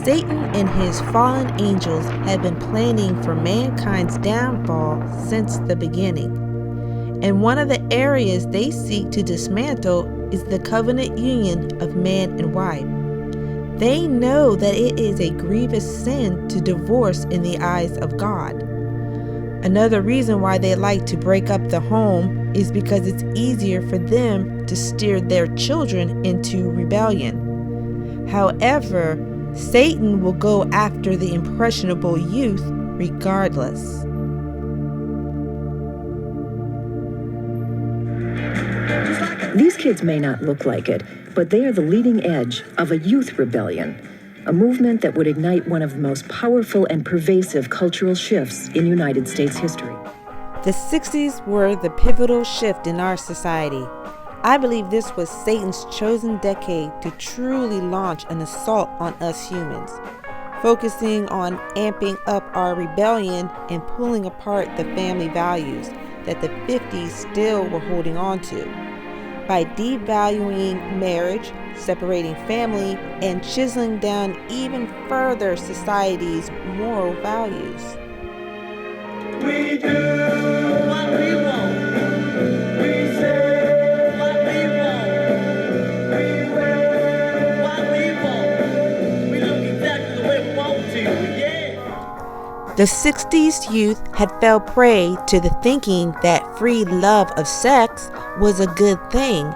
Satan and his fallen angels have been planning for mankind's downfall since the beginning. And one of the areas they seek to dismantle is the covenant union of man and wife. They know that it is a grievous sin to divorce in the eyes of God. Another reason why they like to break up the home is because it's easier for them to steer their children into rebellion. However, Satan will go after the impressionable youth regardless. These kids may not look like it, but they are the leading edge of a youth rebellion, a movement that would ignite one of the most powerful and pervasive cultural shifts in United States history. The 60s were the pivotal shift in our society. I believe this was Satan's chosen decade to truly launch an assault on us humans, focusing on amping up our rebellion and pulling apart the family values that the 50s still were holding on to, by devaluing marriage, separating family, and chiseling down even further society's moral values. We do what we want. We say what we want. We wear what we want. We look exactly the way we want to, yeah. The 60s youth had fell prey to the thinking that free love of sex was a good thing,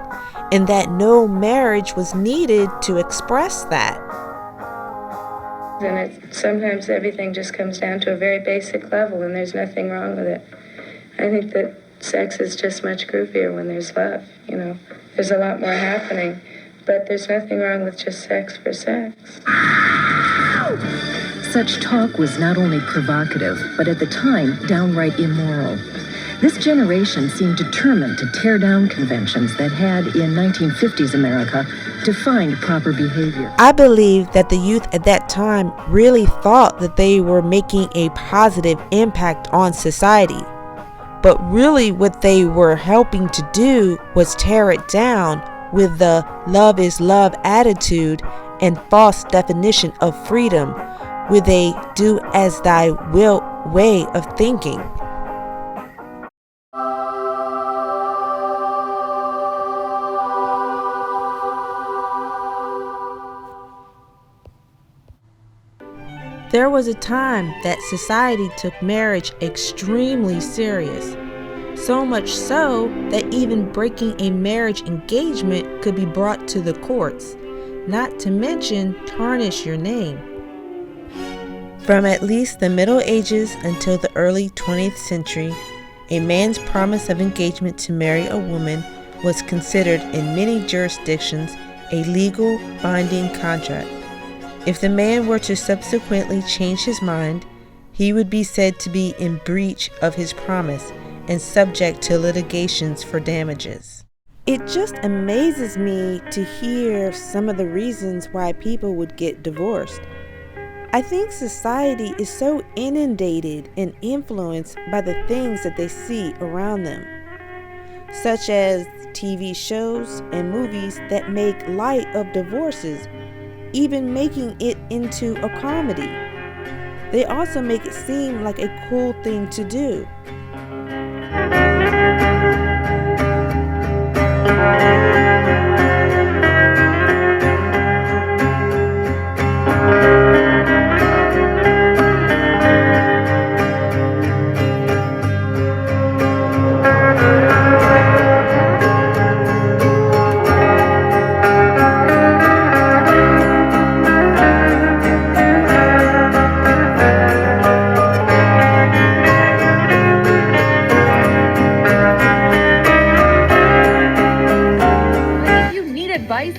and that no marriage was needed to express that. And sometimes everything just comes down to a very basic level, and there's nothing wrong with it. I think that sex is just much groovier when there's love, you know. There's a lot more happening, but there's nothing wrong with just sex for sex. Such talk was not only provocative, but at the time, downright immoral. This generation seemed determined to tear down conventions that had, in 1950s America, defined proper behavior. I believe that the youth at that time really thought that they were making a positive impact on society. But really what they were helping to do was tear it down with the love is love attitude and false definition of freedom with a do as thy will way of thinking. There was a time that society took marriage extremely serious, so much so that even breaking a marriage engagement could be brought to the courts, not to mention tarnish your name. From at least the Middle Ages until the early 20th century, a man's promise of engagement to marry a woman was considered in many jurisdictions a legal binding contract. If the man were to subsequently change his mind, he would be said to be in breach of his promise and subject to litigations for damages. It just amazes me to hear some of the reasons why people would get divorced. I think society is so inundated and influenced by the things that they see around them, such as TV shows and movies that make light of divorces, even making it into a comedy. They also make it seem like a cool thing to do.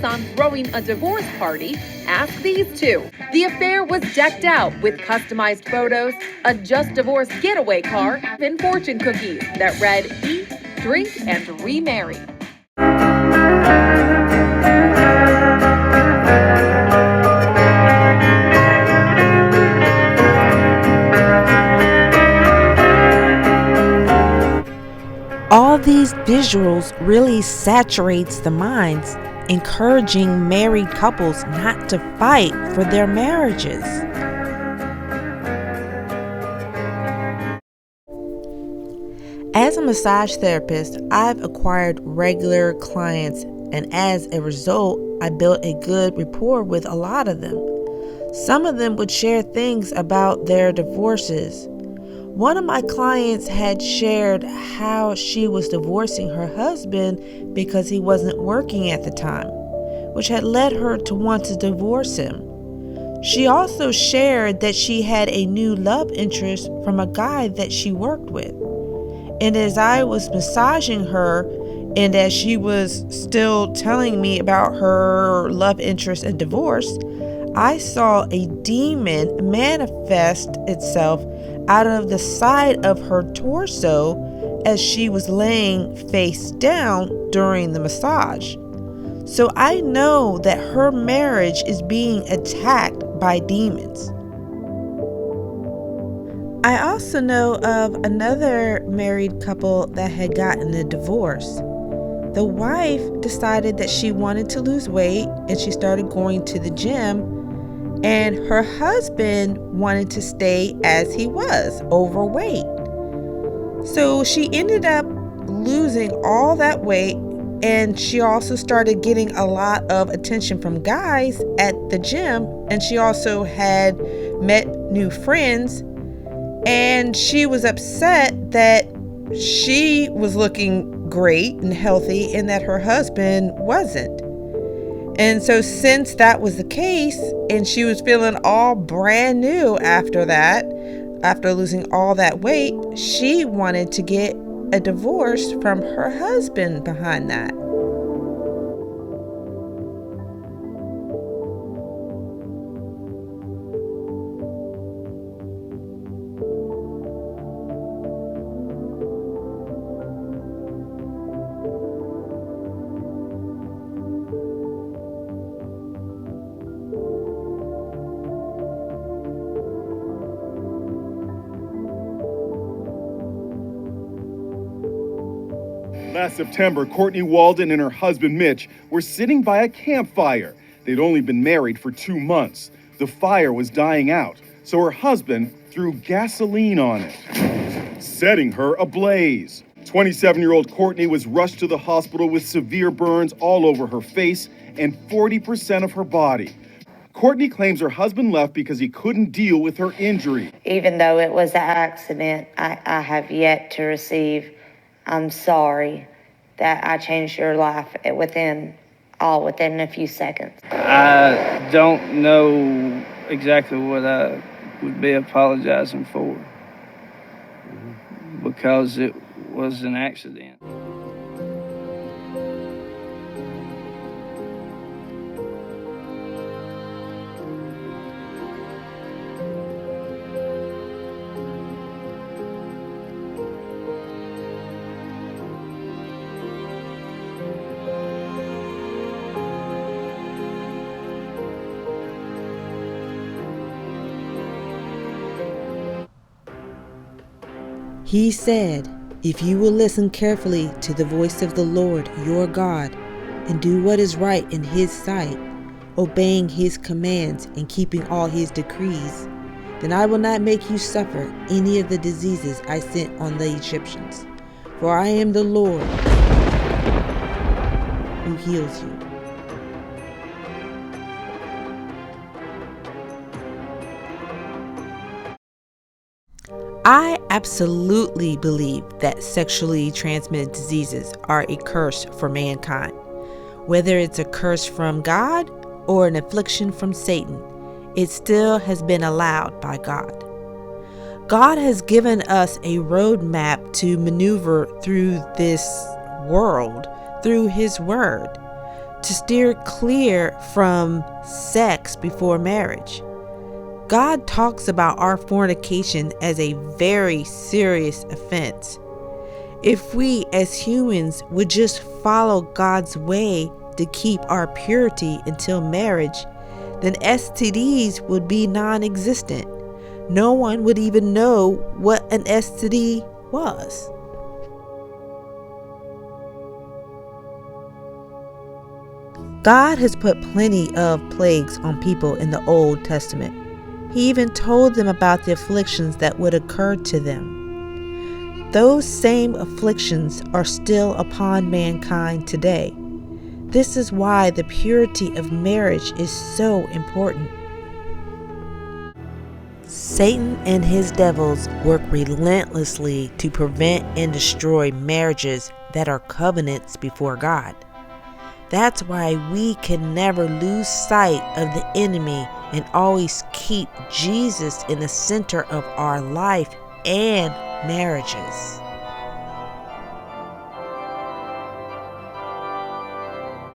On throwing a divorce party, ask these two. The affair was decked out with customized photos, a Just Divorced getaway car, and fortune cookies that read, eat, drink, and remarry. All these visuals really saturates the minds encouraging married couples not to fight for their marriages. As a massage therapist, I've acquired regular clients, and as a result, I built a good rapport with a lot of them. Some of them would share things about their divorces. One of my clients had shared how she was divorcing her husband because he wasn't working at the time, which had led her to want to divorce him. She also shared that she had a new love interest from a guy that she worked with. And as I was massaging her, and as she was still telling me about her love interest and divorce, I saw a demon manifest itself out of the side of her torso as she was laying face down during the massage. So I know that her marriage is being attacked by demons. I also know of another married couple that had gotten a divorce. The wife decided that she wanted to lose weight and she started going to the gym, and her husband wanted to stay as he was, overweight. So she ended up losing all that weight, and she also started getting a lot of attention from guys at the gym, and she also had met new friends. And she was upset that she was looking great and healthy and that her husband wasn't. And so since that was the case, and she was feeling all brand new after that, after losing all that weight, she wanted to get a divorce from her husband behind that. Last September, Courtney Walden and her husband Mitch were sitting by a campfire. They'd only been married for 2 months. The fire was dying out, so her husband threw gasoline on it, setting her ablaze. 27-year-old Courtney was rushed to the hospital with severe burns all over her face and 40% of her body. Courtney claims her husband left because he couldn't deal with her injury. Even though it was an accident, I have yet to receive, "I'm sorry that I changed your life," within a few seconds. I don't know exactly what I would be apologizing for because it was an accident. He said, "If you will listen carefully to the voice of the Lord your God and do what is right in his sight, obeying his commands and keeping all his decrees, then I will not make you suffer any of the diseases I sent on the Egyptians. For I am the Lord who heals you." I absolutely believe that sexually transmitted diseases are a curse for mankind. Whether it's a curse from God or an affliction from Satan, it still has been allowed by God. God has given us a roadmap to maneuver through this world, through his word, to steer clear from sex before marriage. God talks about our fornication as a very serious offense. If we as humans would just follow God's way to keep our purity until marriage, then STDs would be non-existent. No one would even know what an STD was. God has put plenty of plagues on people in the Old Testament. He even told them about the afflictions that would occur to them. Those same afflictions are still upon mankind today. This is why the purity of marriage is so important. Satan and his devils work relentlessly to prevent and destroy marriages that are covenants before God. That's why we can never lose sight of the enemy and always keep Jesus in the center of our life and marriages.